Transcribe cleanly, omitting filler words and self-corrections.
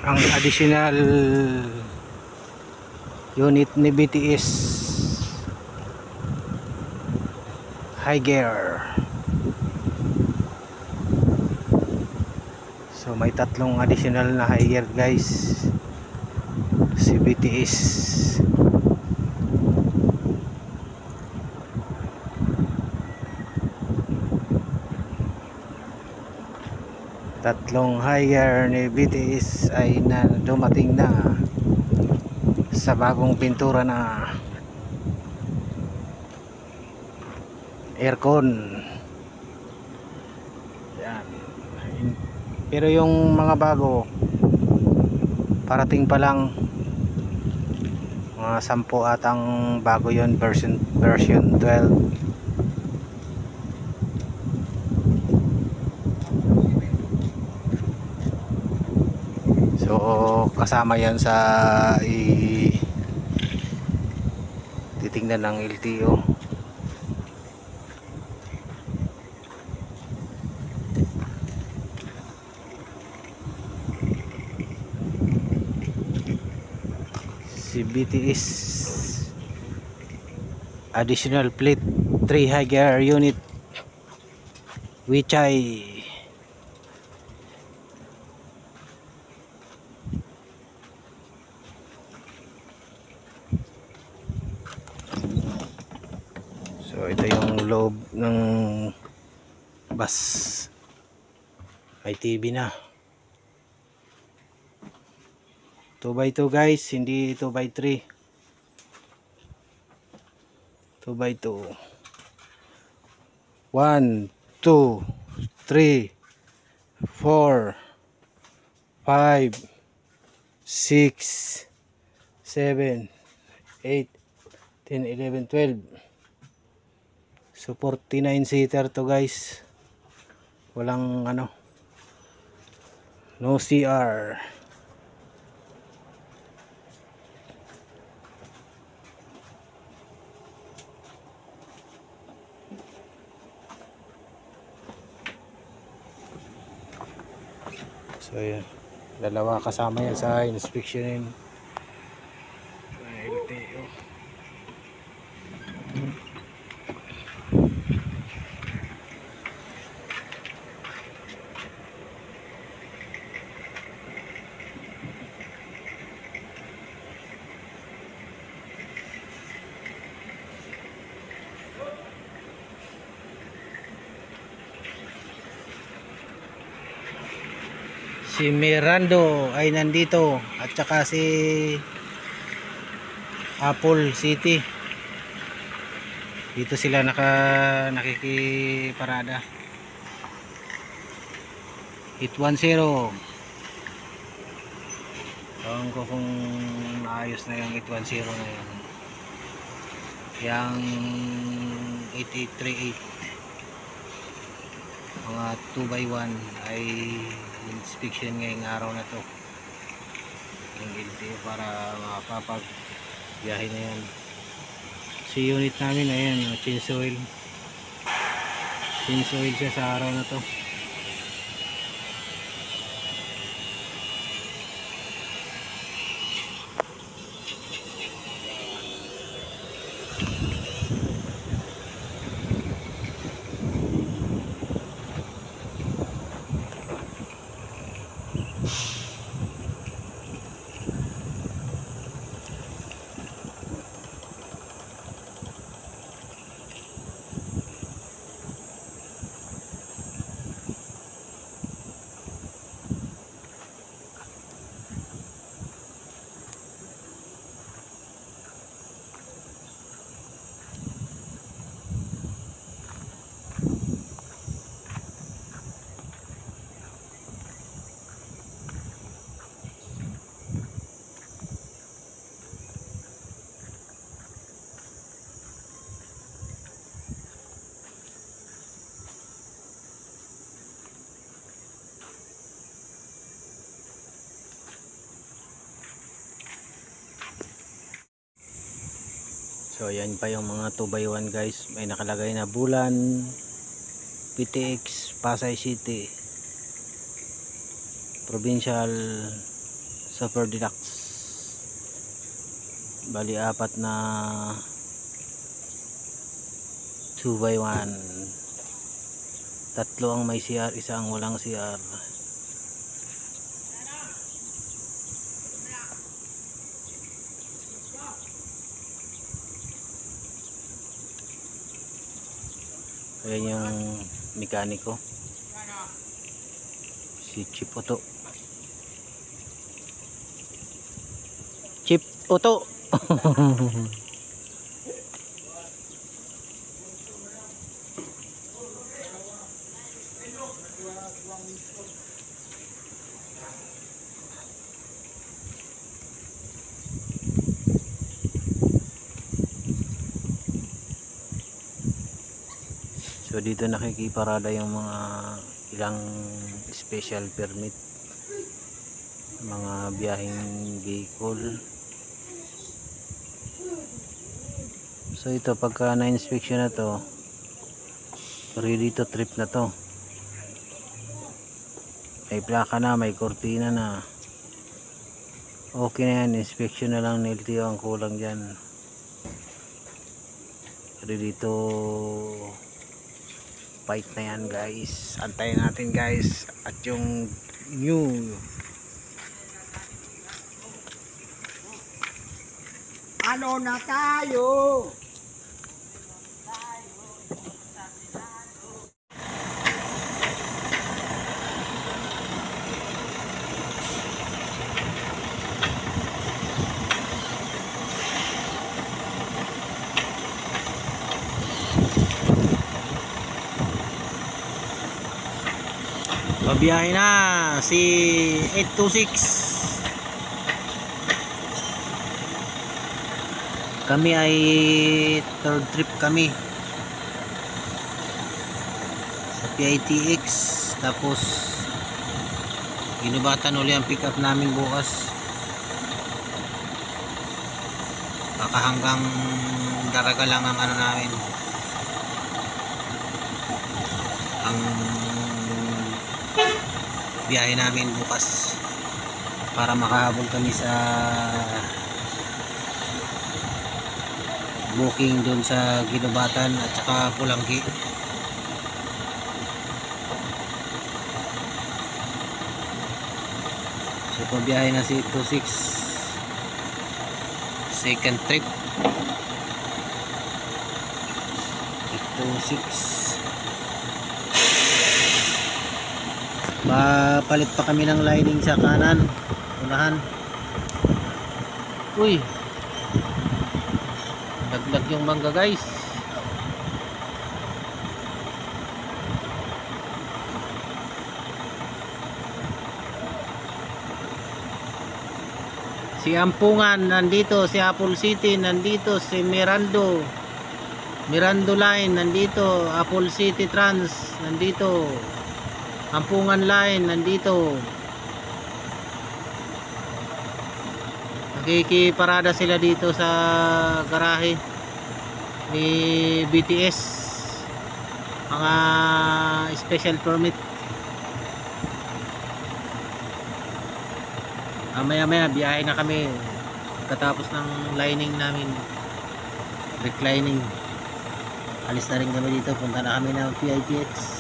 Ang additional unit ni BTS high gear. So may tatlong additional na high gear guys si BTS. Tatlong high gear ni BTS ay na dumating na sa bagong pintura na aircon. Yan. Pero yung mga bago parating pa lang, mga 10 atang bago yon, version 12. So kasama yan sa titingnan ng LTO. Si BTS additional plate 3 high gear unit Weichai. So ito yung loob ng bus. May TV na. 2x2 guys, hindi 2x3. 2x2. 1, 2, 3, 4, 5, 6, 7, 8, 10, 11, 12. So 49 seater to guys. Walang ano, no CR. So yan, dalawa kasama yan sa inspection LTO. Si Mirando ay nandito at saka si Apple City. Dito sila nakikiparada. 810. Ewan ko kung naayos na yung 810 na yun. Yang 8838 mga 2x1 ay inspection ngayong araw na to ng LTO para makapapag biyahe na yan. Si unit namin ayan, change oil siya sa araw na to. So yan pa yung mga 2x1 guys, may nakalagay na bulan PTX Pasay City Provincial Super Deluxe. Bali apat na 2x1. Tatlo ang may CR, isa ang walang CR. Ayan yung mekaniko, si Chip Oto. Chip Oto. So dito nakikiparada yung mga ilang special permit, mga biyaheng vehicle. So ito pagka na-inspection na to, ready to trip na to. May plaka na, may kortina na. Okay na yan, inspection na lang ng LTO ang kulang dyan. Ready to fight na yan guys. Antayin natin guys. At yung new ano na tayo? pabiyahe na si 826. Kami ay third trip kami sa PITX, tapos ginubatan uli ang pick up namin bukas. Baka hanggang Daraga lang ang ano namin, ang biyahe namin bukas, para makahabol kami sa booking doon sa Ginubatan at saka Pulangki. So pabiyahe na si 26, second trip 26. Papalit pa kami ng lining sa kanan, unahan. Uy, dagdag yung mangga guys. Si Ampungan nandito, si Apple City nandito, si Mirando Line nandito, Apple City Trans nandito, Ampungan Line nandito. Nakikiparada sila dito sa garahe ni BTS, mga special permit. Maya biyahe na kami katapos ng lining namin, reclining. Alis na rin kami dito, punta na kami ng PITX.